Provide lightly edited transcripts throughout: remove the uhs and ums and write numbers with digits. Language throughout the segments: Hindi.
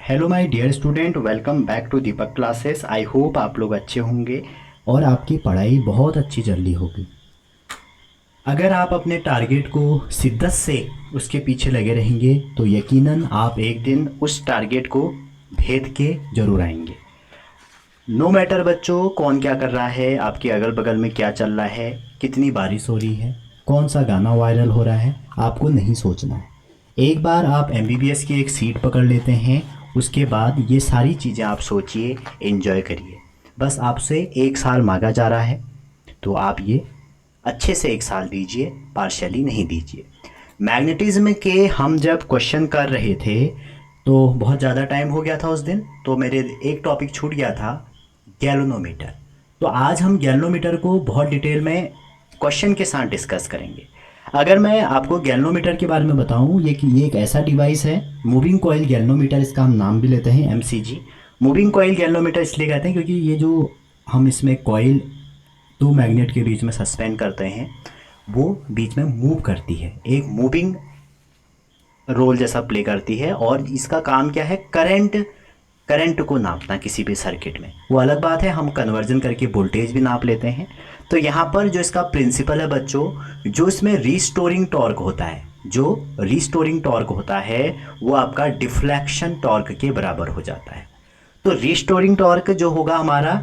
Hello my dear student, welcome back to Deepak classes. I hope आप लोग अच्छे होंगे और आपकी पढ़ाई बहुत अच्छी चल रही होगी। अगर आप अपने टारगेट को शिद्दत से उसके पीछे लगे रहेंगे तो यकीनन आप एक दिन उस टारगेट को भेद के ज़रूर आएंगे। नो मैटर बच्चों, कौन क्या कर रहा है, आपके अगल बगल में क्या चल रहा है, कितनी बारिश हो रही है, कौन सा गाना वायरल हो रहा है, आपको नहीं सोचना है। एक बार आप एमबीबीएस की एक सीट पकड़ लेते हैं, उसके बाद ये सारी चीज़ें आप सोचिए, एंजॉय करिए। बस आपसे एक साल मांगा जा रहा है तो आप ये अच्छे से एक साल दीजिए, पार्शली नहीं दीजिए। मैग्नेटिज्म के हम जब क्वेश्चन कर रहे थे तो बहुत ज़्यादा टाइम हो गया था उस दिन, तो मेरे एक टॉपिक छूट गया था, गैल्वेनोमीटर। तो आज हम गैल्वेनोमीटर को बहुत डिटेल में क्वेश्चन के साथ डिस्कस करेंगे। अगर मैं आपको गैल्वेनोमीटर के बारे में बताऊं, ये एक ऐसा डिवाइस है, मूविंग कॉइल गैल्वेनोमीटर इसका हम नाम भी लेते हैं, एमसीजी। मूविंग कॉइल गैल्वेनोमीटर इसलिए कहते हैं क्योंकि ये जो हम इसमें कॉइल दो मैग्नेट के बीच में सस्पेंड करते हैं वो बीच में मूव करती है, एक मूविंग रोल जैसा प्ले करती है। और इसका काम क्या है, करंट को नापना किसी भी सर्किट में। वो अलग बात है, हम कन्वर्जन करके वोल्टेज भी नाप लेते हैं। तो यहाँ पर जो इसका प्रिंसिपल है बच्चों, जो इसमें रीस्टोरिंग टॉर्क होता है, जो रीस्टोरिंग टॉर्क होता है वो आपका डिफ्लेक्शन टॉर्क के बराबर हो जाता है। तो रीस्टोरिंग टॉर्क जो होगा हमारा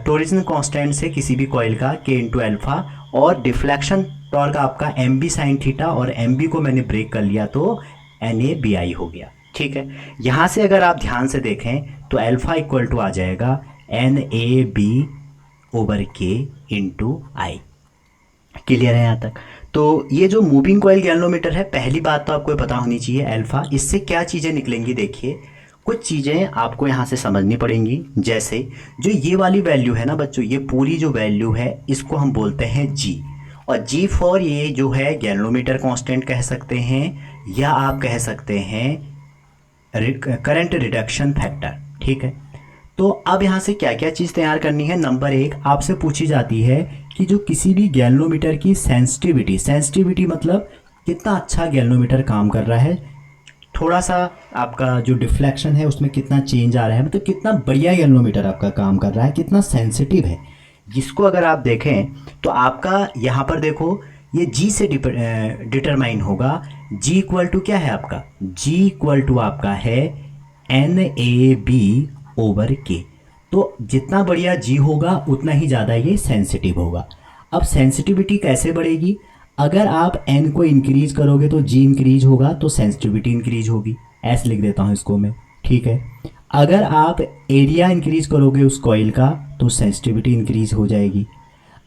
टोरिजन कांस्टेंट से किसी भी कॉइल का के इंटू अल्फा, और डिफ्लेक्शन टॉर्क आपका एम बी साइन थीटा, और एम बी को मैंने ब्रेक कर लिया तो एन ए बी आई हो गया। ठीक है, यहाँ से अगर आप ध्यान से देखें तो अल्फा इक्वल टू आ जाएगा एन ए बी ओवर के इंटू आई। क्लियर है यहाँ तक? तो ये जो मूविंग कॉइल गैल्वेनोमीटर है, पहली बात तो आपको पता होनी चाहिए अल्फा। इससे क्या चीज़ें निकलेंगी, देखिए कुछ चीज़ें आपको यहाँ से समझनी पड़ेंगी। जैसे जो ये वाली वैल्यू है ना बच्चों, ये पूरी जो वैल्यू है इसको हम बोलते हैं जी, और जी फॉर ये जो है गैल्वेनोमीटर कांस्टेंट कह सकते हैं, या आप कह सकते हैं करंट रिडक्शन फैक्टर। ठीक है, तो अब यहाँ से क्या क्या चीज़ तैयार करनी है। नंबर एक, आपसे पूछी जाती है कि जो किसी भी गैल्वेनोमीटर की सेंसिटिविटी मतलब कितना अच्छा गैल्वेनोमीटर काम कर रहा है, थोड़ा सा आपका जो डिफ्लेक्शन है उसमें कितना चेंज आ रहा है, मतलब कितना बढ़िया गैल्वेनोमीटर आपका काम कर रहा है, कितना सेंसिटिव है। जिसको अगर आप देखें तो आपका यहाँ पर देखो ये जी से डिटरमाइन होगा। जी इक्वल टू क्या है आपका, जी इक्वल टू आपका है एन ए बी ओवर के। तो जितना बढ़िया जी होगा उतना ही ज़्यादा ये सेंसिटिव होगा। अब सेंसिटिविटी कैसे बढ़ेगी, अगर आप एन को इंक्रीज करोगे तो जी इंक्रीज होगा, तो सेंसिटिविटी इंक्रीज होगी। ऐसे लिख देता हूँ इसको मैं। ठीक है, अगर आप एरिया इंक्रीज करोगे उस कॉइल का तो सेंसिटिविटी इंक्रीज हो जाएगी।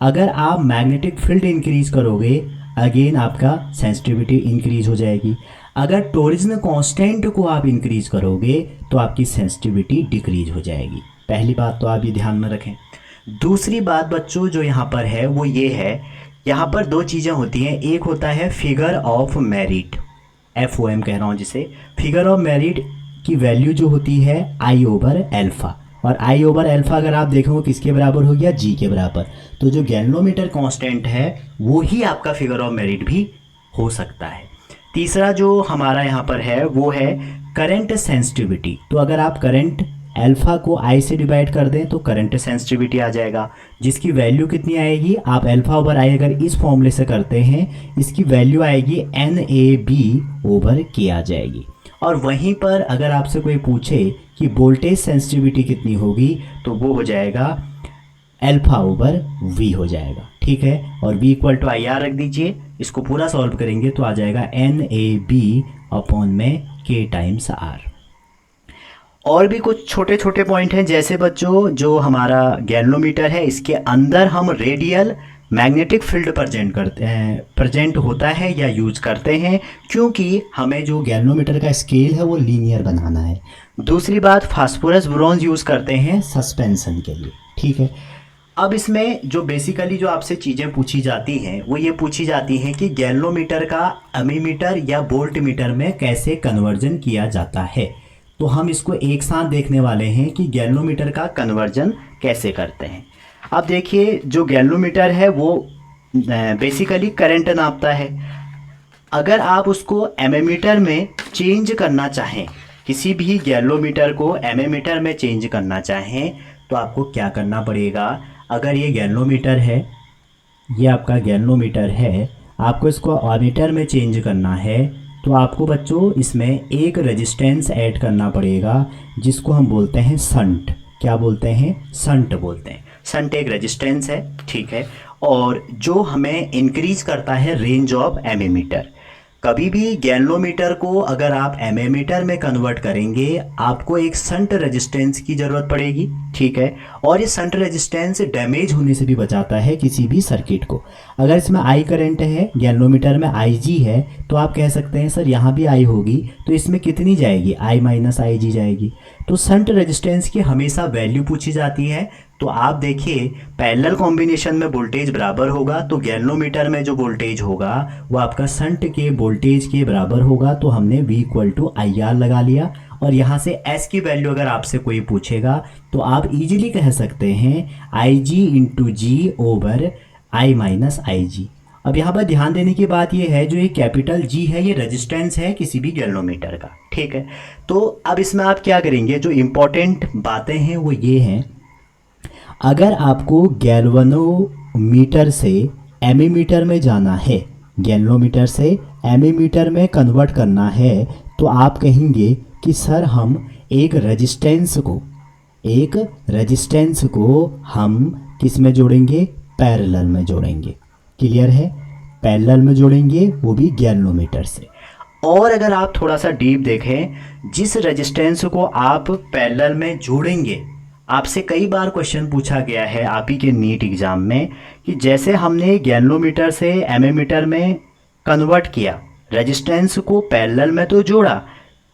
अगर आप मैग्नेटिक फील्ड इंक्रीज करोगे, अगेन आपका सेंसिटिविटी इंक्रीज हो जाएगी। अगर टोरिजन कांस्टेंट को आप इंक्रीज करोगे तो आपकी सेंसिटिविटी डिक्रीज हो जाएगी। पहली बात तो आप ये ध्यान में रखें। दूसरी बात बच्चों जो यहाँ पर है वो ये है, यहाँ पर दो चीज़ें होती हैं। एक होता है figure of merit, F O M कह रहा हूँ जिसे। फिगर ऑफ मेरिट की वैल्यू जो होती है आई ओवर एल्फा, और आई ओवर एल्फा अगर आप देखोगे किसके बराबर हो गया, जी के बराबर। तो जो गैल्वेनोमीटर कांस्टेंट है वो ही आपका फिगर ऑफ मेरिट भी हो सकता है। तीसरा जो हमारा यहाँ पर है वो है करंट सेंसिटिविटी। तो अगर आप करंट अल्फा को आई से डिवाइड कर दें तो करंट सेंसिटिविटी आ जाएगा, जिसकी वैल्यू कितनी आएगी, आप अल्फा ओवर आई अगर इस फॉर्मूले से करते हैं इसकी वैल्यू आएगी एन ए बी ओवर के आ जाएगी। और वहीं पर अगर आपसे कोई पूछे कि वोल्टेज सेंसिटिविटी कितनी होगी तो वो हो जाएगा अल्फा ओवर वी हो जाएगा। ठीक है, और v equal to I R रख दीजिए। इसको पूरा सॉल्व करेंगे तो आ जाएगा एन ए बी अपॉन में के टाइम्स आर। और भी कुछ छोटे छोटे पॉइंट हैं, जैसे बच्चों जो हमारा गैल्वेनोमीटर है इसके अंदर हम रेडियल मैग्नेटिक फील्ड प्रेजेंट होता है या यूज करते हैं, क्योंकि हमें जो गैल्वेनोमीटर का स्केल है वो लीनियर बनाना है। दूसरी बात, फास्फोरस बोरॉन्स यूज़ करते हैं सस्पेंशन के लिए। ठीक है, अब इसमें जो बेसिकली जो आपसे चीज़ें पूछी जाती हैं वो ये पूछी जाती हैं कि गैल्वेनोमीटर का एमीमीटर या वोल्ट मीटर में कैसे कन्वर्जन किया जाता है। तो हम इसको एक साथ देखने वाले हैं कि गैल्वेनोमीटर का कन्वर्जन कैसे करते हैं। अब देखिए जो गैल्वेनोमीटर है वो बेसिकली करंट नापता है। अगर आप उसको एमीमीटर में चेंज करना चाहें किसी भी गैल्वोमीटर को एमीमीटर में चेंज करना चाहें तो आपको क्या करना पड़ेगा। अगर ये गैल्वोमीटर है, ये आपका गैल्वोमीटर है, आपको इसको एमीटर में चेंज करना है तो आपको बच्चों इसमें एक रेजिस्टेंस ऐड करना पड़ेगा जिसको हम बोलते हैं शंट। क्या बोलते हैं? शंट बोलते हैं। शंट एक रेजिस्टेंस है, ठीक है, और जो हमें इंक्रीज करता है रेंज ऑफ एमीमीटर। कभी भी गैल्वोमीटर को अगर आप एमीमीटर में कन्वर्ट करेंगे आपको एक शंट रेजिस्टेंस की ज़रूरत पड़ेगी, ठीक है, और ये शंट रेजिस्टेंस डैमेज होने से भी बचाता है किसी भी सर्किट को। अगर इसमें आई करंट है, गैल्वोमीटर में आई जी है, तो आप कह सकते हैं सर यहाँ भी आई होगी तो इसमें कितनी जाएगी? आई माइनस आई जी जाएगी। तो शंट रेजिस्टेंस की हमेशा वैल्यू पूछी जाती है। तो आप देखिए पैरेलल कॉम्बिनेशन में वोल्टेज बराबर होगा तो गैल्वोमीटर में जो वोल्टेज होगा वो आपका शंट के वोल्टेज के बराबर होगा। तो हमने V equal to I R लगा लिया और यहाँ से S की वैल्यू अगर आपसे कोई पूछेगा तो आप इजीली कह सकते हैं I G into G over I minus I G. अब यहाँ पर ध्यान देने की बात यह है जो ये कैपिटल G है ये रेजिस्टेंस है किसी भी गैल्वोमीटर का, ठीक है। तो अब इसमें आप क्या करेंगे, जो इम्पोर्टेंट बातें हैं वो ये हैं, अगर आपको गैल्वेनोमीटर से एमीमीटर में जाना है, गैल्वेनोमीटर से एमीमीटर में कन्वर्ट करना है तो आप कहेंगे कि सर हम एक रेजिस्टेंस को हम किस में जोड़ेंगे? पैरेलल में जोड़ेंगे। क्लियर है? पैरेलल में जोड़ेंगे, वो भी गैल्वेनोमीटर से। और अगर आप थोड़ा सा डीप देखें, जिस रेजिस्टेंस को आप पैरेलल में जोड़ेंगे, आपसे कई बार क्वेश्चन पूछा गया है आप ही के नीट एग्जाम में कि जैसे हमने गैल्वोमीटर से एमीमीटर में कन्वर्ट किया, रेजिस्टेंस को पैरेलल में तो जोड़ा,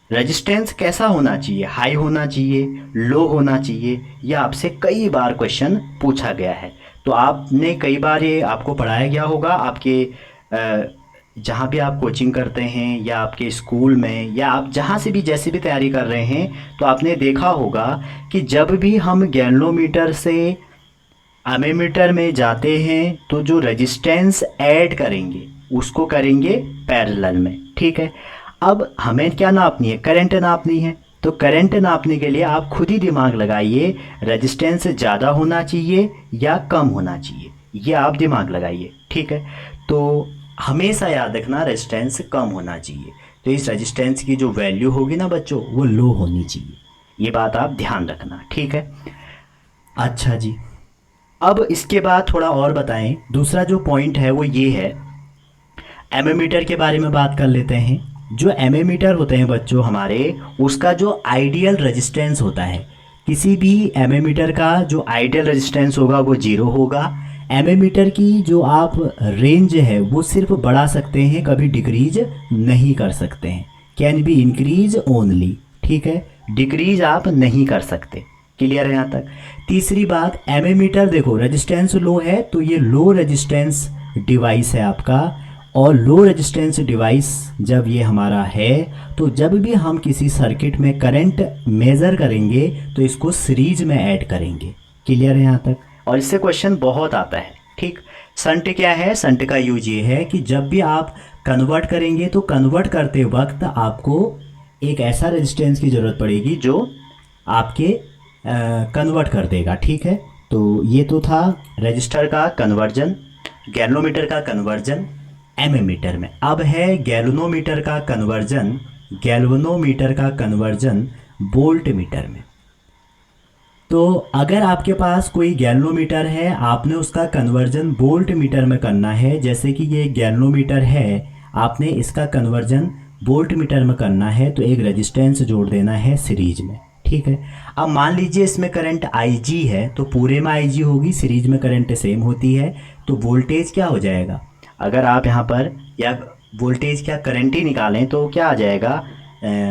रेजिस्टेंस कैसा होना चाहिए? हाई होना चाहिए, लो होना चाहिए? यह आपसे कई बार क्वेश्चन पूछा गया है। तो आपने कई बार ये आपको पढ़ाया गया होगा आपके जहाँ भी आप कोचिंग करते हैं या आपके स्कूल में या आप जहाँ से भी जैसे भी तैयारी कर रहे हैं तो आपने देखा होगा कि जब भी हम गैल्वोमीटर से एमीमीटर में जाते हैं तो जो रेजिस्टेंस ऐड करेंगे उसको करेंगे पैरेलल में, ठीक है। अब हमें क्या नापनी है? करंट नापनी है। तो करंट नापने के लिए आप खुद ही दिमाग लगाइए, रेजिस्टेंस ज़्यादा होना चाहिए या कम होना चाहिए, ये आप दिमाग लगाइए, ठीक है। तो हमेशा याद रखना रेजिस्टेंस कम होना चाहिए। तो इस रेजिस्टेंस की जो वैल्यू होगी ना बच्चों वो लो होनी चाहिए, ये बात आप ध्यान रखना, ठीक है। अच्छा जी, अब इसके बाद थोड़ा और बताएं। दूसरा जो पॉइंट है वो ये है, एमीमीटर के बारे में बात कर लेते हैं। जो एमीमीटर होते हैं बच्चों हमारे, उसका जो आइडियल रेजिस्टेंस होता है, किसी भी एमीमीटर का जो आइडियल रेजिस्टेंस होगा वो 0 होगा। एमीमीटर की जो आप रेंज है वो सिर्फ बढ़ा सकते हैं, कभी डिक्रीज नहीं कर सकते हैं। कैन बी इंक्रीज ओनली, ठीक है, डिक्रीज आप नहीं कर सकते। क्लियर है यहाँ तक? तीसरी बात, एमीमीटर देखो रेजिस्टेंस लो है तो ये लो रेजिस्टेंस डिवाइस है आपका, और लो रेजिस्टेंस डिवाइस जब ये हमारा है तो जब भी हम किसी सर्किट में करंट मेज़र करेंगे तो इसको सीरीज में ऐड करेंगे। क्लियर है यहाँ तक? और इससे क्वेश्चन बहुत आता है, ठीक। शंट क्या है? शंट का यूज ये है कि जब भी आप कन्वर्ट करेंगे तो कन्वर्ट करते वक्त आपको एक ऐसा रेजिस्टेंस की ज़रूरत पड़ेगी जो आपके कन्वर्ट कर देगा, ठीक है। तो ये तो था रजिस्टर का कन्वर्जन, गैल्वोमीटर का कन्वर्जन एमीमीटर में। अब है गैल्वेनोमीटर का कन्वर्जन, गैल्वेनोमीटर का कन्वर्जन वोल्ट मीटर में। तो अगर आपके पास कोई गैल्वेनोमीटर है, आपने उसका कन्वर्जन वोल्ट मीटर में करना है, जैसे कि ये गैल्वेनोमीटर है, आपने इसका कन्वर्जन वोल्ट मीटर में करना है तो एक रेजिस्टेंस जोड़ देना है सीरीज में, ठीक है। अब मान लीजिए इसमें करंट IG है तो पूरे में IG होगी, सीरीज में करंट सेम होती है, तो वोल्टेज क्या हो जाएगा? अगर आप यहाँ पर या वोल्टेज क्या करंट ही निकालें तो क्या आ जाएगा?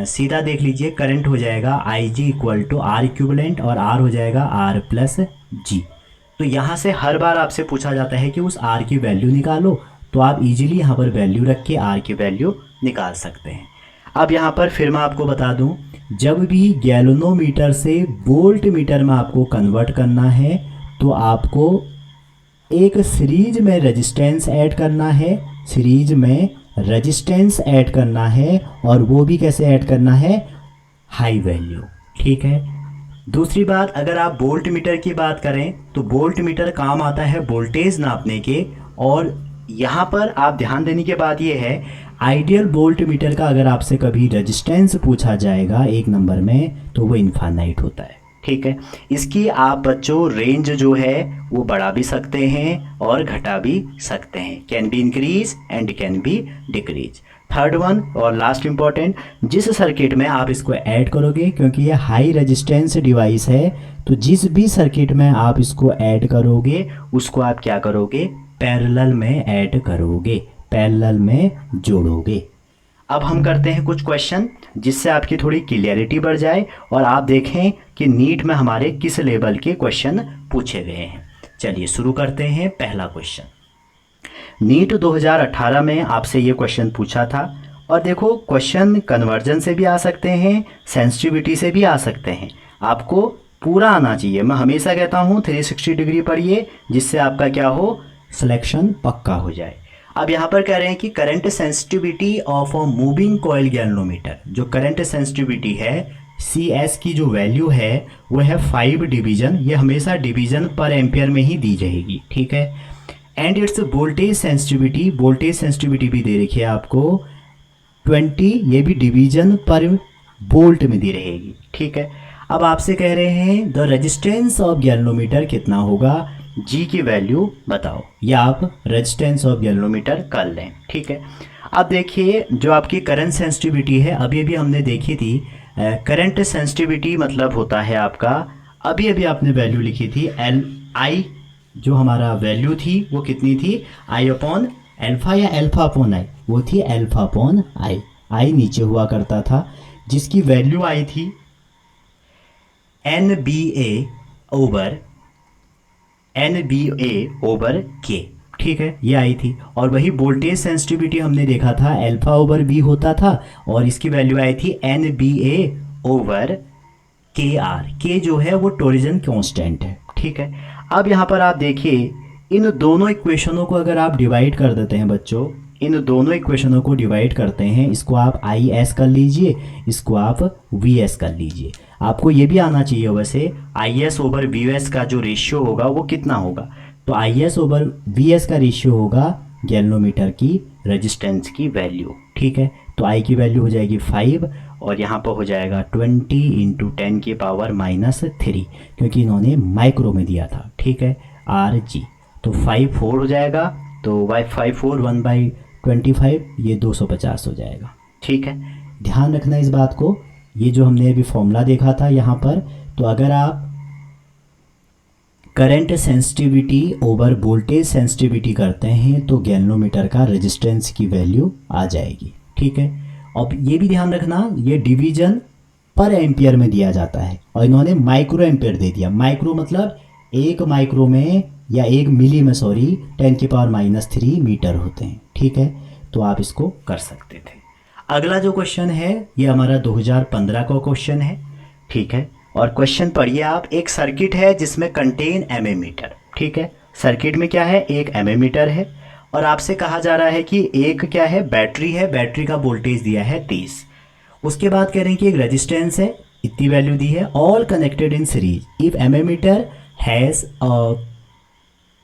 सीधा देख लीजिए, करंट हो जाएगा IG equal to R equivalent और R हो जाएगा R प्लस G। तो यहाँ से हर बार आपसे पूछा जाता है कि उस R की वैल्यू निकालो, तो आप इजीली यहाँ पर वैल्यू रख के R की वैल्यू निकाल सकते हैं। अब यहाँ पर फिर मैं आपको बता दूँ, जब भी गैल्वेनोमीटर से वोल्ट मीटर में आपको कन्वर्ट करना है तो आपको एक सीरीज में रेजिस्टेंस ऐड करना है, सीरीज में रेजिस्टेंस ऐड करना है, और वो भी कैसे ऐड करना है? High value. ठीक है। दूसरी बात, अगर आप वोल्ट मीटर की बात करें तो वोल्ट मीटर काम आता है वोल्टेज नापने के, और यहाँ पर आप ध्यान देने की बात ये है, आइडियल वोल्ट मीटर का अगर आपसे कभी रेजिस्टेंस पूछा जाएगा एक नंबर में तो वो इनफाइनाइट होता है। ठीक है। इसकी आप बच्चों रेंज जो है वो बढ़ा भी सकते हैं और घटा भी सकते हैं, can be increase and can be decrease. Third one और लास्ट इंपॉर्टेंट, जिस सर्किट में आप इसको ऐड करोगे, क्योंकि ये हाई रेजिस्टेंस डिवाइस है, तो जिस भी सर्किट में आप इसको ऐड करोगे उसको आप क्या करोगे, पैरेलल में ऐड करोगे, पैरेलल में जोड़ोगे। अब हम करते हैं कुछ क्वेश्चन जिससे आपकी थोड़ी क्लियरिटी बढ़ जाए और आप देखें कि नीट में हमारे किस लेवल के क्वेश्चन पूछे गए हैं। चलिए शुरू करते हैं। पहला क्वेश्चन नीट 2018 में आपसे ये क्वेश्चन पूछा था, और देखो क्वेश्चन कन्वर्जन से भी आ सकते हैं, सेंसिटिविटी से भी आ सकते हैं, आपको पूरा आना चाहिए। मैं हमेशा कहता हूँ 360 डिग्री पढ़िए, जिससे आपका क्या हो, सिलेक्शन पक्का हो जाए। अब यहाँ पर कह रहे हैं कि current sensitivity of a moving coil galvanometer, जो करंट सेंसिटिविटी है CS की जो वैल्यू है वो है 5 डिवीजन, ये हमेशा डिवीजन पर एम्पियर में ही दी जाएगी। ठीक है। And it's voltage sensitivity, voltage sensitivity भी दे रखी है आपको 20, ये भी डिवीजन पर वोल्ट में दी रहेगी। ठीक है। अब आपसे कह रहे हैं द रेजिस्टेंस ऑफ गैल्वेनोमीटर कितना होगा, G की वैल्यू बताओ, या आप रेजिस्टेंस ऑफ गैल्वेनोमीटर कर लें। ठीक है। अब देखिए जो आपकी करंट सेंसिटिविटी है, अभी अभी हमने देखी थी, करंट सेंसिटिविटी मतलब होता है आपका, अभी अभी आपने वैल्यू लिखी थी I, जो हमारा वैल्यू थी वो कितनी थी, I अपॉन एल्फा या एल्फा अपॉन आई, वो थी एल्फा अपॉन आई नीचे हुआ करता था, जिसकी वैल्यू आई थी NBA ओवर K। ठीक है, ये आई थी। और वही वोल्टेज सेंसिटिविटी हमने देखा था अल्फा ओवर बी होता था, और इसकी वैल्यू आई थी NBA ओवर KR। K जो है वो टोरिजन कांस्टेंट है। ठीक है। अब यहाँ पर आप देखिए इन दोनों इक्वेशनों को अगर आप डिवाइड कर देते हैं बच्चों, इन दोनों इक्वेशनों को डिवाइड करते हैं, इसको आप IS कर लीजिए, इसको आप VS कर लीजिए। आपको ये भी आना चाहिए वैसे IS ओवर VS का जो रेशियो होगा वो कितना होगा, तो IS ओवर VS का रेशियो होगा गैल्वेनोमीटर की रेजिस्टेंस की वैल्यू। ठीक है। तो I की वैल्यू हो जाएगी 5 और यहाँ पर हो जाएगा 20 × 10 की पावर -3, क्योंकि इन्होंने माइक्रो में दिया था। ठीक है, RG। तो 5 4 हो जाएगा, तो 5 4 1/25, ये 250 हो जाएगा। ठीक है, ध्यान रखना इस बात को। ये जो हमने अभी फॉर्मूला देखा था यहाँ पर, तो अगर आप current sensitivity over voltage sensitivity करते हैं तो गैल्वेनोमीटर का रेजिस्टेंस की वैल्यू आ जाएगी। ठीक है। अब ये भी ध्यान रखना, ये डिवीजन पर एम्पियर में दिया जाता है, और इन्होंने माइक्रो एम्पियर दे दिया। माइक्रो मतलब 1 माइक्रो में या 1 मिली में 10 की पावर -3 मीटर होते हैं। ठीक है, तो आप इसको कर सकते थे। अगला जो क्वेश्चन है ये हमारा 2015 का क्वेश्चन है। ठीक है, और क्वेश्चन पढ़िए आप। एक सर्किट है जिसमें कंटेन एमीमीटर। ठीक है, सर्किट में क्या है, एक एमीमीटर है, और आपसे कहा जा रहा है कि एक क्या है, बैटरी है, बैटरी का वोल्टेज दिया है 30। उसके बाद कह रहे हैं कि एक रेजिस्टेंस है, इतनी वैल्यू दी है, all connected in series if ammeter has a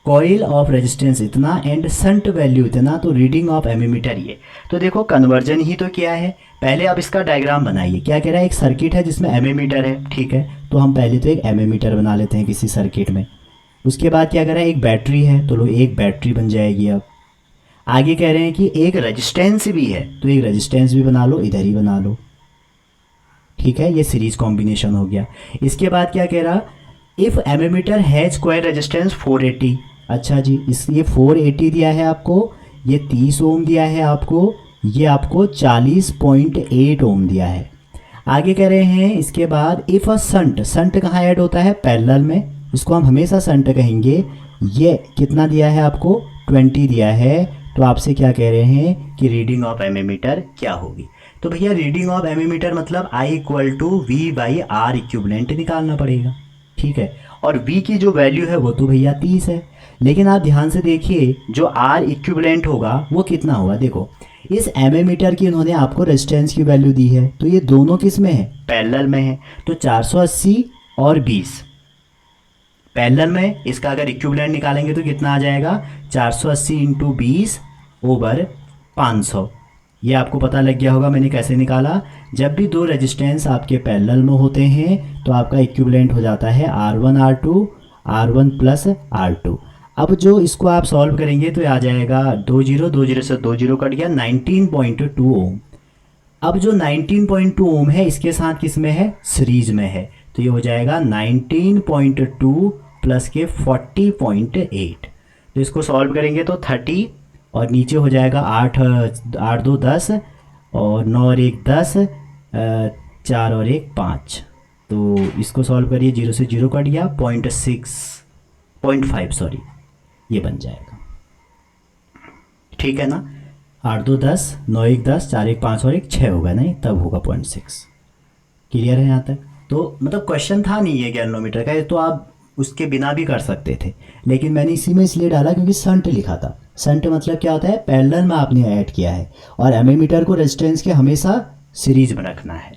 coil of resistance इतना एंड शंट वैल्यू इतना, तो रीडिंग ऑफ एमीमीटर ये। तो देखो कन्वर्जन ही तो किया है। पहले आप इसका डायग्राम बनाइए। क्या कह रहा है, एक सर्किट है जिसमें एमीमीटर है। ठीक है, तो हम पहले तो एक एमीमीटर बना लेते हैं किसी सर्किट में। उसके बाद क्या कह रहा है, एक बैटरी है, तो लो एक बैटरी बन जाएगी। अब आगे कह रहे हैं कि एक रेजिस्टेंस भी है, तो एक रेजिस्टेंस भी बना लो, इधर ही बना लो। ठीक है, ये सीरीज कॉम्बिनेशन हो गया। इसके बाद क्या कह रहा, इफ एमीमीटर हैज कॉइल रेजिस्टेंस 480। अच्छा जी, इसलिए 480 दिया है आपको, ये 30 ओम दिया है आपको, ये आपको 40.8 ओम दिया है। आगे कह रहे हैं इसके बाद इफ़ अ संट, संट कहाँ ऐड होता है, पैरेलल में, इसको हम हमेशा संट कहेंगे। ये कितना दिया है आपको, 20 दिया है। तो आपसे क्या कह रहे हैं कि रीडिंग ऑफ एमीमीटर क्या होगी। तो भैया रीडिंग ऑफ एमीमीटर मतलब I = V/R इक्विवेलेंट निकालना पड़ेगा। ठीक है, और V की जो वैल्यू है वो तो भैया 30 है, लेकिन आप ध्यान से देखिए जो R इक्विवेलेंट होगा वो कितना होगा। देखो इस एमीमीटर की इन्होंने आपको रेजिस्टेंस की वैल्यू दी है, तो ये दोनों किस में है, पैरेलल में है। तो 480 और 20 पैरेलल में, इसका अगर इक्विवेलेंट निकालेंगे तो कितना आ जाएगा, 480 इंटू 20 ओवर 500। ये आपको पता लग गया होगा मैंने कैसे निकाला। जब भी दो रेजिस्टेंस आपके पैरेलल में होते हैं तो आपका इक्विवेलेंट हो जाता है R1 R2 R1 plus R2। अब जो इसको आप सॉल्व करेंगे तो आ जाएगा 20 से 20 कट गया, 19.2 ओम। अब जो 19.2 ओम है इसके साथ किस में है, सीरीज में है, तो ये हो जाएगा 19.2 प्लस के 40.8। तो इसको सॉल्व करेंगे तो 30 और नीचे हो जाएगा 8 8 2 10 और 9 और 1 10 4 और 1 5। तो इसको सॉल्व करिए, 0 से 0 कट गया, 0.5 सॉरी, ये बन जाएगा। ठीक है ना, 8 2 10 9 1 10 4 1 5 और 1 6 होगा, नहीं तब होगा 0.6। क्लियर है यहाँ तक? तो मतलब क्वेश्चन था नहीं ये गैल्वेनोमीटर का, ये तो आप उसके बिना भी कर सकते थे, लेकिन मैंने इसी में इसलिए डाला क्योंकि संट लिखा था। संट मतलब क्या होता है, पैरेलल में आपने ऐड किया है, और एमीमीटर को रेजिस्टेंस के हमेशा सीरीज में रखना है।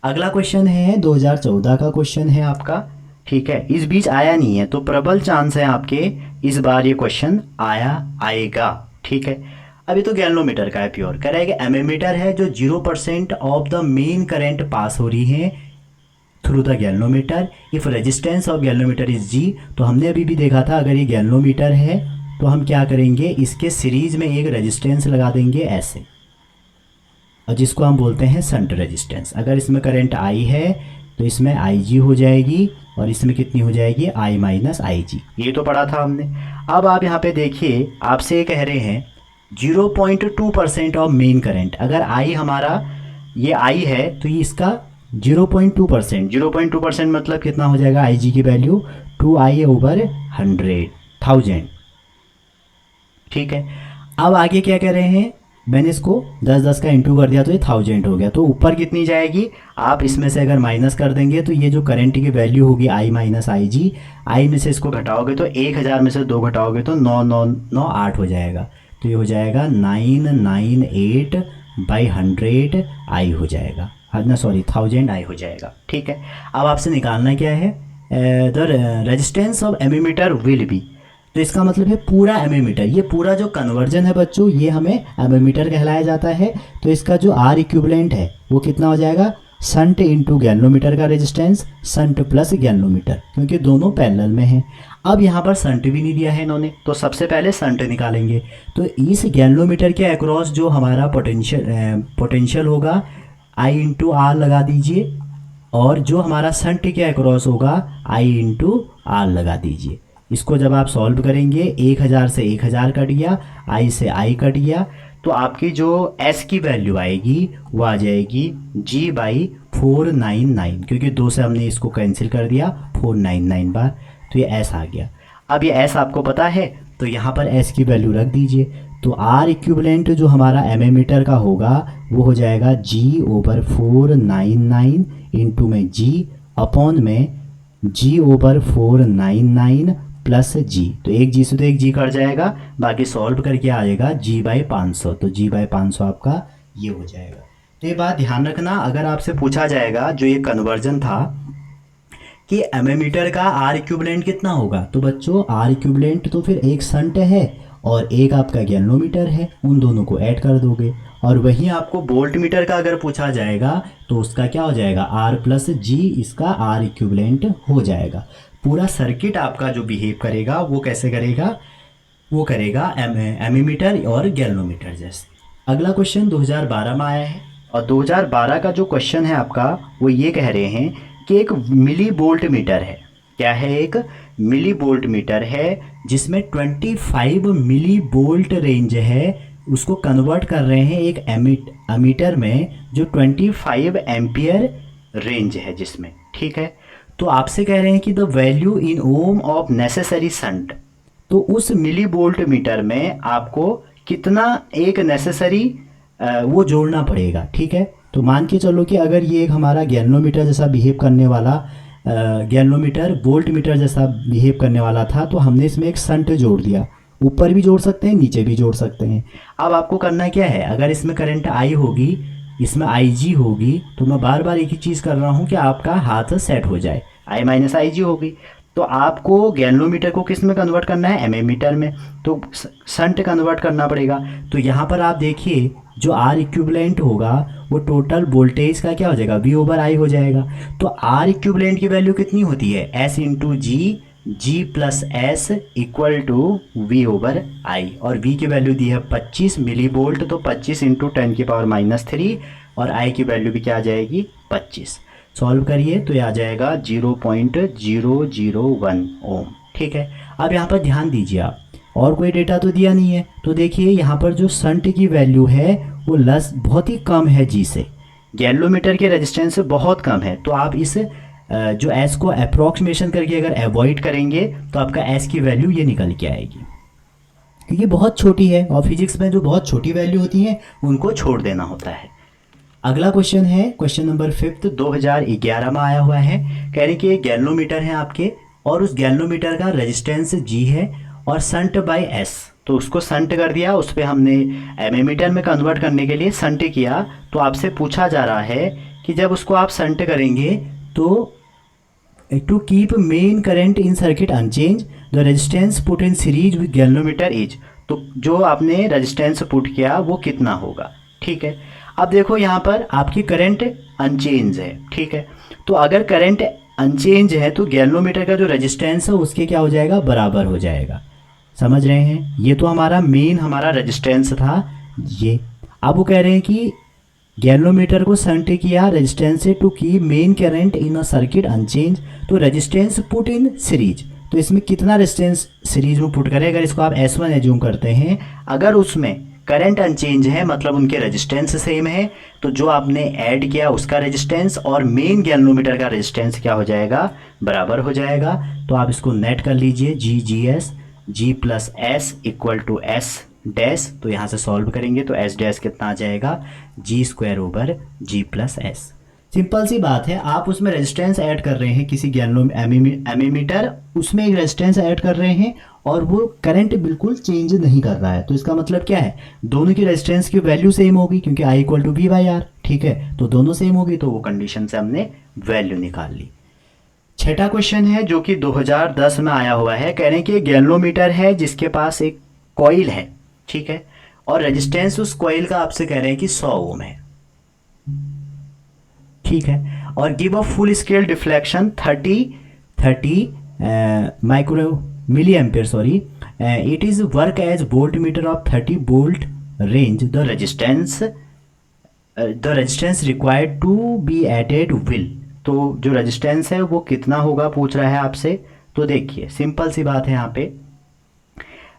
अगला क्वेश्चन है 2014 का क्वेश्चन है आपका। ठीक है, इस बीच आया नहीं है तो प्रबल चांस है आपके इस बार ये क्वेश्चन आएगा। ठीक है, अभी तो गैल्वेनोमीटर का है प्योर, कह रहा है कि एमीमीटर है जो 0% of the main current pass हो रही है through the galvanometer if resistance of galvanometer is G। तो हमने अभी भी देखा था, अगर ये गैल्वेनोमीटर है तो हम क्या करेंगे, इसके सीरीज में एक रेजिस्टेंस लगा देंगे ऐसे, और जिसको हम बोलते हैं शंट रेजिस्टेंस। अगर इसमें करंट I है तो इसमें IG हो जाएगी, और इसमें कितनी हो जाएगी, I माइनस IG। ये तो पढ़ा था हमने। अब आप यहाँ पे देखिए, आपसे ये कह रहे हैं 0.2% ऑफ मेन करंट, अगर I हमारा ये I है तो ये इसका 0.2%, 0.2% मतलब कितना हो जाएगा, IG की वैल्यू 2I ओवर 100,000। ठीक है, अब आगे क्या कह रहे हैं, मैंने इसको 10 का इंटू कर दिया तो ये 1000 हो गया, तो ऊपर कितनी जाएगी, आप इसमें से अगर माइनस कर देंगे तो ये जो करंट की वैल्यू होगी I माइनस IG, I में से इसको घटाओगे तो 1000 में से 2 घटाओगे तो 9 हो जाएगा, तो ये हो जाएगा 998/100 I हो जाएगा, ना सॉरी 1000 I हो जाएगा। ठीक है, अब आपसे निकालना क्या है, the resistance of ammeter will be. तो इसका मतलब है पूरा एमीमीटर, ये पूरा जो कन्वर्जन है बच्चों ये हमें एमीमीटर कहलाया जाता है। तो इसका जो R इक्विवेलेंट है वो कितना हो जाएगा, शंट इंटू गैल्वेनोमीटर का रेजिस्टेंस, शंट प्लस गैल्वेनोमीटर, क्योंकि दोनों पैरेलल में हैं। अब यहाँ पर शंट भी नहीं दिया है इन्होंने, तो सबसे पहले शंट निकालेंगे। तो इस गैल्वेनोमीटर के अक्रॉस जो हमारा पोटेंशियल होगा I इंटू R लगा दीजिए, और जो हमारा शंट के अक्रॉस होगा I इंटू R लगा दीजिए। इसको जब आप सॉल्व करेंगे 1000 से 1000 कट गया, I से I कट गया, तो आपकी जो S की वैल्यू आएगी वो आ जाएगी G/499, क्योंकि 2 से हमने इसको कैंसिल कर दिया 499 बार, तो ये S आ गया। अब ये S आपको पता है तो यहाँ पर S की वैल्यू रख दीजिए। तो R इक्विवेलेंट जो हमारा एमीमीटर का होगा वो हो जाएगा G/499 इंटू में G अपॉन में G/499 प्लस G। तो एक G से तो एक G कट जाएगा, बाकी सॉल्व करके आएगा G/500, तो G/500 आपका ये हो जाएगा। तो ये बात ध्यान रखना, अगर आपसे पूछा जाएगा जो ये कन्वर्जन था कि एमीमीटर का R इक्विवेलेंट कितना होगा, तो बच्चों R इक्विवेलेंट तो फिर एक शंट है और एक आपका गैल्वेनोमीटर है, उन दोनों को ऐड कर दोगे। और वहीं आपको वोल्ट मीटर का अगर पूछा जाएगा तो उसका क्या हो जाएगा, R प्लस G, इसका R इक्विवेलेंट हो जाएगा। पूरा सर्किट आपका जो बिहेव करेगा वो कैसे करेगा, वो करेगा एमीमीटर और गैल्वेनोमीटर जैसे। अगला क्वेश्चन 2012 में आया है, और 2012 का जो क्वेश्चन है आपका वो ये कह रहे हैं कि एक मिली वोल्ट मीटर है। क्या है, एक मिली वोल्ट मीटर है जिसमें 25 मिली वोल्ट रेंज है, उसको कन्वर्ट कर रहे हैं एक एमीटर में जो 25 एम्पियर रेंज है जिसमें। ठीक है, तो आपसे कह रहे हैं कि the value in ohm of necessary shunt, तो उस मिली वोल्ट मीटर में आपको कितना एक नेसेसरी वो जोड़ना पड़ेगा। ठीक है, तो मान के चलो कि अगर ये एक हमारा गैल्वेनोमीटर जैसा बिहेव करने वाला गैल्वेनोमीटर वोल्ट मीटर जैसा बिहेव करने वाला था, तो हमने इसमें एक शंट जोड़ दिया, ऊपर भी जोड़ सकते हैं, नीचे भी जोड़ सकते हैं। अब आपको करना क्या है, अगर इसमें करंट आई होगी, इसमें आई जी होगी, तो मैं बार बार एक ही चीज़ कर रहा हूँ कि आपका हाथ सेट हो जाए। आई माइनस आई जी होगी, तो आपको गैल्वेनोमीटर को किस में कन्वर्ट करना है, एमीमीटर में, तो शंट कन्वर्ट करना पड़ेगा। तो यहाँ पर आप देखिए जो आर इक्विवेलेंट होगा वो टोटल वोल्टेज का क्या हो जाएगा, वी ओवर आई हो जाएगा। तो आर इक्विवेलेंट की वैल्यू कितनी होती है, S into G, G plus S equal to V over I, और वी की वैल्यू दी है 25 मिली वोल्ट, तो 25 इंटू 10⁻³ और आई की वैल्यू भी क्या आ जाएगी, 25। सॉल्व करिए तो ये आ जाएगा 0.001 ओम। ठीक है, अब यहाँ पर ध्यान दीजिए आप, और कोई डेटा तो दिया नहीं है, तो देखिए यहाँ पर जो शंट की वैल्यू है वो लस बहुत ही कम है जी से, गैल्वेनोमीटर के रेजिस्टेंस से बहुत कम है। तो आप इस जो एस को अप्रॉक्सीमेशन करके अगर अवॉइड करेंगे तो आपका एस की वैल्यू ये निकल के आएगी, क्योंकि बहुत छोटी है, और फिजिक्स में जो बहुत छोटी वैल्यू होती हैं उनको छोड़ देना होता है। अगला क्वेश्चन है क्वेश्चन नंबर 5 2011 में आया हुआ है। कह रहे कि एक गैल्वेनोमीटर है आपके, और उस गैल्वेनोमीटर का रेजिस्टेंस जी है और शंट बाय एस, तो उसको शंट कर दिया, उस पर हमने एमीमीटर में कन्वर्ट करने के लिए शंट किया। तो आपसे पूछा जा रहा है कि जब उसको आप शंट करेंगे तो to keep main current in circuit unchanged the resistance put in series with galvanometer is, तो जो आपने रेजिस्टेंस पुट किया वो कितना होगा। ठीक है, अब देखो यहाँ पर आपकी करंट अनचेंज है। ठीक है, तो अगर करंट अनचेंज है तो गैल्वेनोमीटर का जो रेजिस्टेंस है उसके क्या हो जाएगा, बराबर हो जाएगा। समझ रहे हैं, ये तो हमारा मेन हमारा रेजिस्टेंस था ये। अब वो कह रहे हैं कि गैल्वेनोमीटर को शंट किया रेजिस्टेंस से to keep main current in a circuit unchanged, तो रेजिस्टेंस पुट इन सीरीज, तो इसमें कितना रेजिस्टेंस सीरीज में पुट करें, अगर इसको आप S1 एज्यूम करते हैं, अगर उसमें करंट अनचेंज है मतलब उनके रेजिस्टेंस सेम है, तो जो आपने ऐड किया उसका रेजिस्टेंस और मेन गैल्वेनोमीटर का रेजिस्टेंस क्या हो जाएगा, बराबर हो जाएगा। तो आप इसको नेट कर लीजिए, G G S, G plus S equal to S dash, तो यहाँ से सॉल्व करेंगे तो एस डैश कितना आ जाएगा, जी स्क्वायर ओवर जी प्लस एस। सिंपल सी बात है, आप उसमें रेजिस्टेंस ऐड कर रहे हैं किसी एमीमीटर, उसमें एक रेजिस्टेंस ऐड कर रहे हैं और वो करंट बिल्कुल चेंज नहीं कर रहा है, तो इसका मतलब क्या है, दोनों की रेजिस्टेंस की वैल्यू सेम होगी, क्योंकि I equal to V by R. ठीक है, तो दोनों सेम होगी, तो वो कंडीशन से हमने वैल्यू निकाल ली। छठा क्वेश्चन है जो कि 2010 में आया हुआ है। कह रहे हैं कि गैल्वेनोमीटर है जिसके पास एक कॉइल है, ठीक है, और रेजिस्टेंस उस कॉइल का आपसे कह रहे हैं कि 100 ओम है। ठीक है, और give a full scale deflection 30 micro milli ampere, sorry, it is work as voltmeter of 30 volt range, the resistance required to be added will, तो जो रेजिस्टेंस है वो कितना होगा पूछ रहा है आपसे। तो देखिए सिंपल सी बात है, यहाँ पे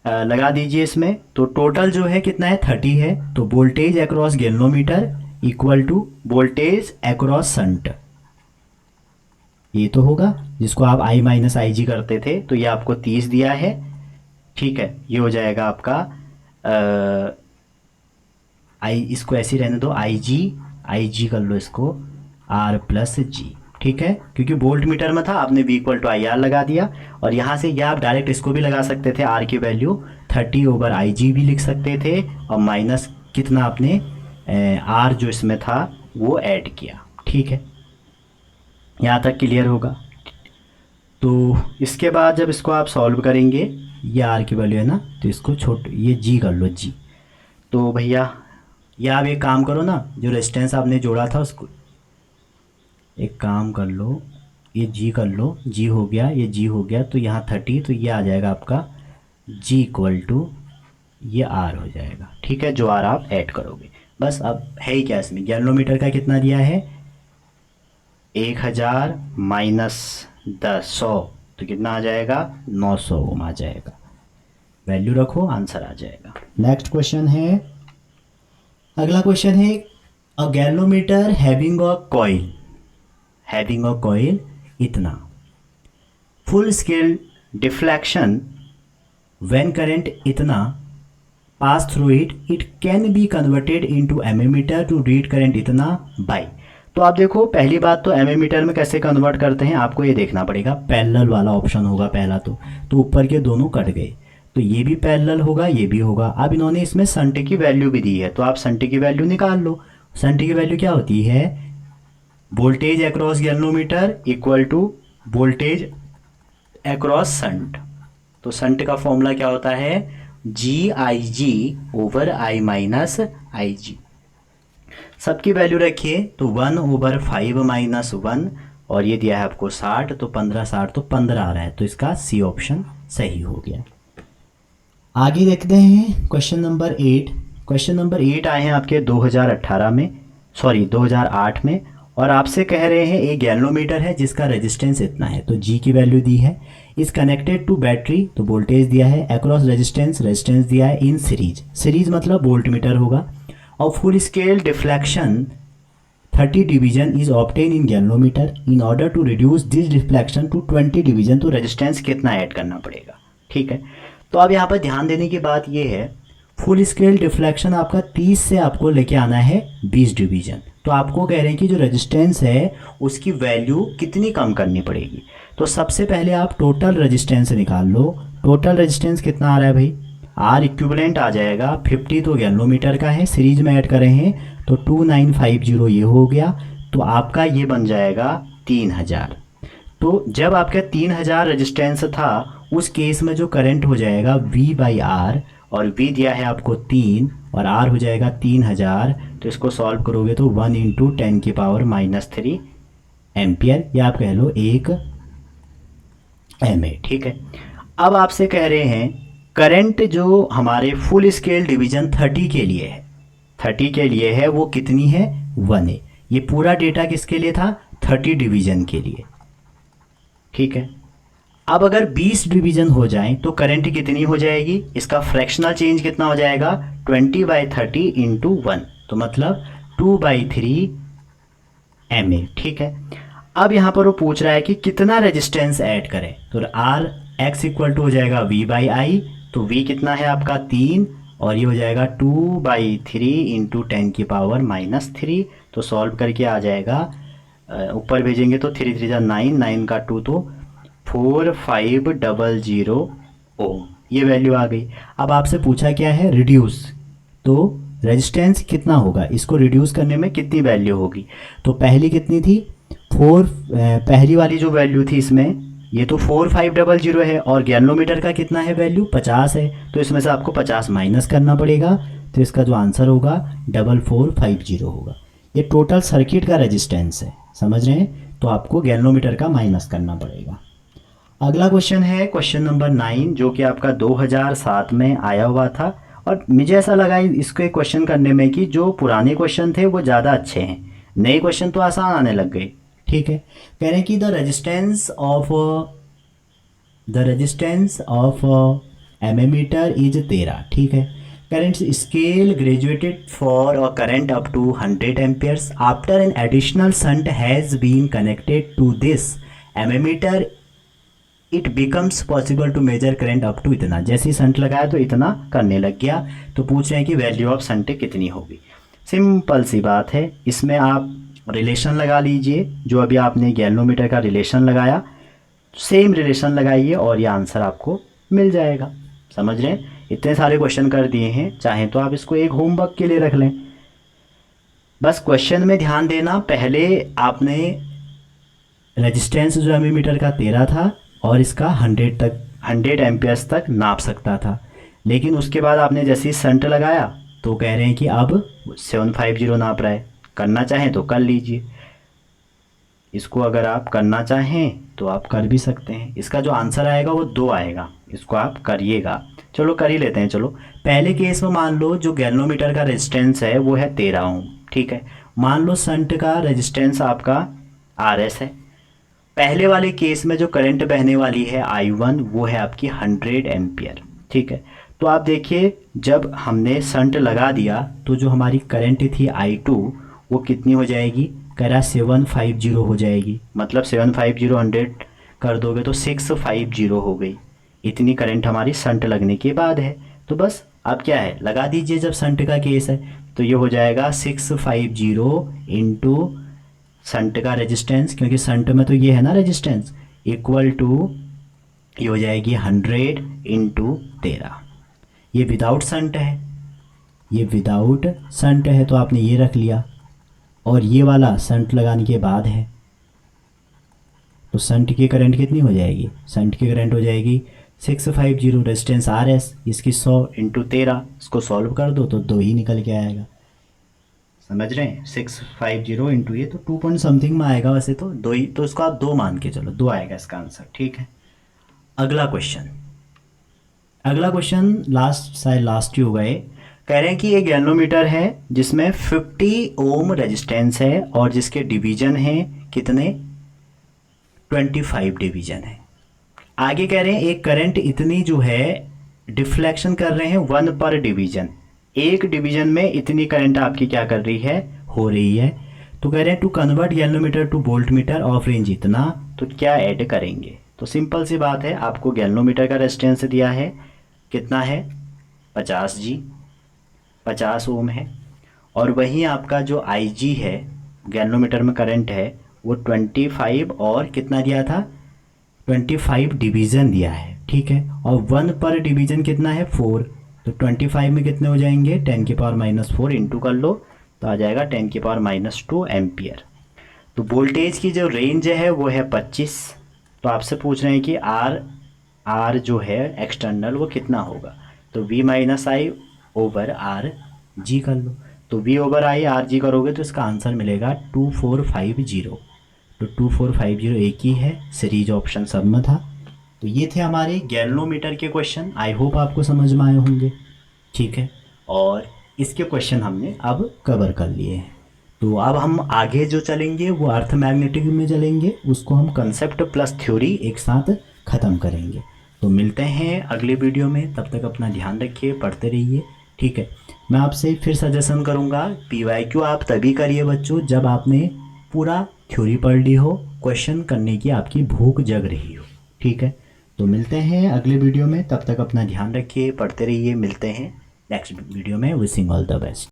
लगा दीजिए इसमें, तो टोटल जो है कितना है, 30 है, तो voltage across galvanometer equal to voltage across shunt, ये तो होगा जिसको आप आई माइनस आई जी करते थे, तो ये आपको 30 दिया है। ठीक है, ये हो जाएगा आपका आई, इसको ऐसे ही रहने दो, आई जी कर लो इसको आर प्लस जी। ठीक है, क्योंकि वोल्ट मीटर में था आपने V equal to I R लगा दिया, और यहाँ से या आप डायरेक्ट इसको भी लगा सकते थे, आर की वैल्यू 30 ओवर आई जी भी लिख सकते थे, और माइनस कितना आपने आर जो इसमें था वो ऐड किया। ठीक है, यहाँ तक क्लियर होगा। तो इसके बाद जब इसको आप सॉल्व करेंगे, ये आर की वैल्यू है ना, तो इसको ये जी कर लो जी। तो भैया ये आप एक काम करो ना, जो रेजिस्टेंस आपने जोड़ा था उसको एक काम कर लो, ये जी कर लो, जी हो गया, ये जी हो गया, तो यहाँ 30, तो ये आ जाएगा आपका जी इक्वल टू ये आर हो जाएगा। ठीक है, जो आर आप ऐड करोगे बस। अब है ही क्या इसमें, गैल्वेनोमीटर का कितना दिया है, 1000 माइनस 100, तो कितना आ जाएगा, 900 ओम आ जाएगा। वैल्यू रखो, आंसर आ जाएगा। नेक्स्ट क्वेश्चन है, अगला क्वेश्चन है, a galvanometer having a coil इतना, full scale deflection when current इतना pass through it can be converted into ammeter to read current इतना बाय। तो आप देखो, पहली बात तो एमीमीटर में कैसे कन्वर्ट करते हैं आपको ये देखना पड़ेगा, पैरेलल वाला ऑप्शन होगा पहला, तो ऊपर के दोनों कट गए, तो ये भी पैरेलल होगा, ये भी होगा। अब इन्होंने इसमें शंट की वैल्यू भी दी है, तो आप शंट की वैल्यू निकाल लो। शंट की वैल्यू क्या होती है, voltage across galvanometer equal to voltage across shunt. तो शंट का फॉर्मूला क्या होता है, जी आई जी ओवर आई माइनस आई जी। सबकी वैल्यू रखिए, तो 1/5 - 1, और ये दिया है आपको 60, तो 15 60 तो 15 आ रहा है, तो इसका सी ऑप्शन सही हो गया। आगे देखते हैं क्वेश्चन नंबर 8। क्वेश्चन नंबर 8 आए हैं आपके 2018 में, सॉरी 2008 में, और आपसे कह रहे हैं एक गैल्वेनोमीटर है जिसका रेजिस्टेंस इतना है, तो जी की वैल्यू दी है, इज कनेक्टेड टू बैटरी, तो वोल्टेज दिया है, अक्रॉस रेजिस्टेंस रेजिस्टेंस दिया है, इन सीरीज, सीरीज मतलब वोल्ट मीटर होगा, और full scale deflection 30 division is obtain in galvanometer, in order to reduce this deflection to 20 division, तो रेजिस्टेंस कितना ऐड करना पड़ेगा। ठीक है, तो अब यहाँ पर ध्यान देने की बात ये है, फुल स्केल डिफ्लेक्शन आपका 30 से आपको लेके आना है 20 डिवीजन, तो आपको कह रहे हैं कि जो रेजिस्टेंस है उसकी वैल्यू कितनी कम करनी पड़ेगी। तो सबसे पहले आप टोटल रेजिस्टेंस निकाल लो। टोटल रेजिस्टेंस कितना आ रहा है भाई, आर इक्विवेलेंट आ जाएगा 50, तो गैल्वेनोमीटर का है, सीरीज में ऐड करें हैं तो 2950 ये हो गया, तो आपका ये बन जाएगा 3000। तो जब आपका 3000 रेजिस्टेंस था, उस केस में जो करंट हो जाएगा V/R, और V दिया है आपको 3 और R हो जाएगा 3000, तो इसको सॉल्व करोगे तो 1 × 10⁻³ एम्पियर, या आप कह लो 1 mA। ठीक है, अब आपसे कह रहे हैं करंट जो हमारे फुल स्केल डिवीजन 30 के लिए है, 30 के लिए है, वो कितनी है 1A। ये पूरा डेटा किसके लिए था, 30 डिवीजन के लिए। ठीक है, अब अगर 20 डिवीजन हो जाए तो करंट कितनी हो जाएगी, इसका फ्रैक्शनल चेंज कितना हो जाएगा, 20/30 × 1, तो मतलब 2/3 mA। ठीक है, अब यहाँ पर वो पूछ रहा है कि कितना रेजिस्टेंस ऐड करें, तो आर एक्स इक्वल टू हो जाएगा V/I, तो V कितना है आपका 3, और ये हो जाएगा 2/3 × 10⁻³ तो सॉल्व करके आ जाएगा, ऊपर भेजेंगे तो 3 3 9, 9 का 2 तो 4500 ओम, ये वैल्यू आ गई। अब आपसे पूछा क्या है, रिड्यूस, तो रेजिस्टेंस कितना होगा, इसको रिड्यूस करने में कितनी वैल्यू होगी। तो पहली कितनी थी 4, पहली वाली जो वैल्यू थी इसमें, ये तो 4500 है, और गैल्वेनोमीटर का कितना है वैल्यू 50 है, तो इसमें से आपको 50 माइनस करना पड़ेगा, तो इसका जो आंसर होगा 4450 होगा। ये टोटल सर्किट का रेजिस्टेंस है, समझ रहे हैं, तो आपको गैल्वेनोमीटर का माइनस करना पड़ेगा। अगला क्वेश्चन है क्वेश्चन नंबर 9, जो कि आपका 2007 में आया हुआ था, और मुझे ऐसा लगा इसको क्वेश्चन करने में कि जो पुराने क्वेश्चन थे वो ज़्यादा अच्छे हैं, नए क्वेश्चन तो आसान आने लग गए। ठीक है, कह रहे हैं कि the resistance of ammeter is 13। ठीक है, current scale graduated for a current up to 100 amperes after an additional shunt has been connected to this ammeter, it becomes possible to measure current up to इतना, जैसे ही शंट लगाया तो इतना करने लग गया, तो पूछ रहे हैं कि वैल्यू ऑफ शंट कितनी होगी। सिंपल सी बात है, इसमें आप रिलेशन लगा लीजिए, जो अभी आपने गैल्वेनोमीटर का रिलेशन लगाया, सेम रिलेशन लगाइए और ये आंसर आपको मिल जाएगा। समझ रहे हैं, इतने सारे क्वेश्चन कर दिए हैं, चाहे तो आप इसको एक होमवर्क के लिए रख लें। बस क्वेश्चन में ध्यान देना, पहले आपने रेजिस्टेंस जो एमीमीटर का 13 था और इसका 100 एम्पियर्स तक नाप सकता था, लेकिन उसके बाद आपने जैसे ही शंट लगाया तो कह रहे हैं कि अब 750 नाप रहा है। करना चाहें तो कर लीजिए, इसको अगर आप करना चाहें तो आप कर भी सकते हैं। इसका जो आंसर आएगा वो 2 आएगा, इसको आप करिएगा। चलो कर ही लेते हैं। चलो पहले केस में मान लो जो गैल्वेनोमीटर का रेजिस्टेंस है वो है 13 ओम। ठीक है, मान लो शंट का रेजिस्टेंस आपका RS है। पहले वाले केस में जो करंट बहने वाली है I1 वो है आपकी 100 एम्पियर। ठीक है, तो आप देखिए जब हमने शंट लगा दिया तो जो हमारी करंट थी I2 वो कितनी हो जाएगी, कह रहा 750 हो जाएगी, मतलब 750 100 कर दोगे तो 650 हो गई। इतनी करंट हमारी शंट लगने के बाद है, तो बस अब क्या है लगा दीजिए जब शंट का केस है, तो ये हो जाएगा 650 इंटू शंट का रेजिस्टेंस, क्योंकि शंट में तो ये है ना रेजिस्टेंस, इक्वल टू ये हो जाएगी 100 इंटू 13। ये विदाउट संट है, ये विदाउट संट है तो आपने ये रख लिया, और ये वाला संट लगाने के बाद है। तो संट की करंट कितनी हो जाएगी, संट की करंट हो जाएगी 650 रेजिस्टेंस आर एस, इसकी 100 इंटू 13, इसको सॉल्व कर दो तो 2 ही निकल के आएगा। समझ रहे हैं, 650 इंटू ये तो 2 पॉइंट समथिंग में आएगा, वैसे तो 2 ही, तो इसको आप 2 मान के चलो, 2 आएगा इसका आंसर। ठीक है, अगला क्वेश्चन, अगला क्वेश्चन लास्ट ही हो गए। कह रहे हैं कि एक गैल्वेनोमीटर है जिसमें 50 ओम रेजिस्टेंस है और जिसके डिवीजन है कितने, 25 डिवीजन है। आगे कह रहे हैं एक करंट इतनी जो है डिफ्लेक्शन कर रहे हैं 1 पर डिवीजन, एक डिवीजन में इतनी करंट आपकी क्या कर रही है, हो रही है। तो कह रहे हैं to convert galvanometer to voltmeter of range इतना, तो क्या ऐड करेंगे। तो सिंपल सी बात है, आपको गैल्वेनोमीटर का रेजिस्टेंस दिया है, कितना है 50 जी, 50 ओम है, और वहीं आपका जो आई जी है गैल्वेनोमीटर में करंट है वो 25 और कितना दिया था, 25 डिवीज़न दिया है। ठीक है, और 1 पर डिवीज़न कितना है 4, तो 25 में कितने हो जाएंगे 10 की पावर -4 इंटू कर लो तो आ जाएगा 10 की पावर -2 एम्पियर। तो वोल्टेज की जो रेंज है वो है 25। तो आपसे पूछ रहे हैं कि आर जो है एक्सटर्नल वो कितना होगा, तो V - I over R G कर लो। तो V over I R G करोगे तो इसका आंसर मिलेगा 2450। तो 2450 एक ही है, सीरीज ऑप्शन सब में था। तो ये थे हमारे गैल्वेनोमीटर के क्वेश्चन, आई होप आपको समझ में आए होंगे। ठीक है, और इसके क्वेश्चन हमने अब कवर कर लिए हैं। तो अब हम आगे जो चलेंगे वो अर्थ मैग्नेटिक में चलेंगे, उसको हम कंसेप्ट प्लस थ्योरी एक साथ ख़त्म करेंगे। तो मिलते हैं अगले वीडियो में, तब तक अपना ध्यान रखिए, पढ़ते रहिए। ठीक है, मैं आपसे फिर सजेशन करूँगा PYQ आप तभी करिए बच्चों जब आपने पूरा थ्योरी पढ़ ली हो, क्वेश्चन करने की आपकी भूख जग रही हो। ठीक है, तो मिलते हैं अगले वीडियो में, तब तक अपना ध्यान रखिए, पढ़ते रहिए, मिलते हैं नेक्स्ट वीडियो में। Wishing all the best.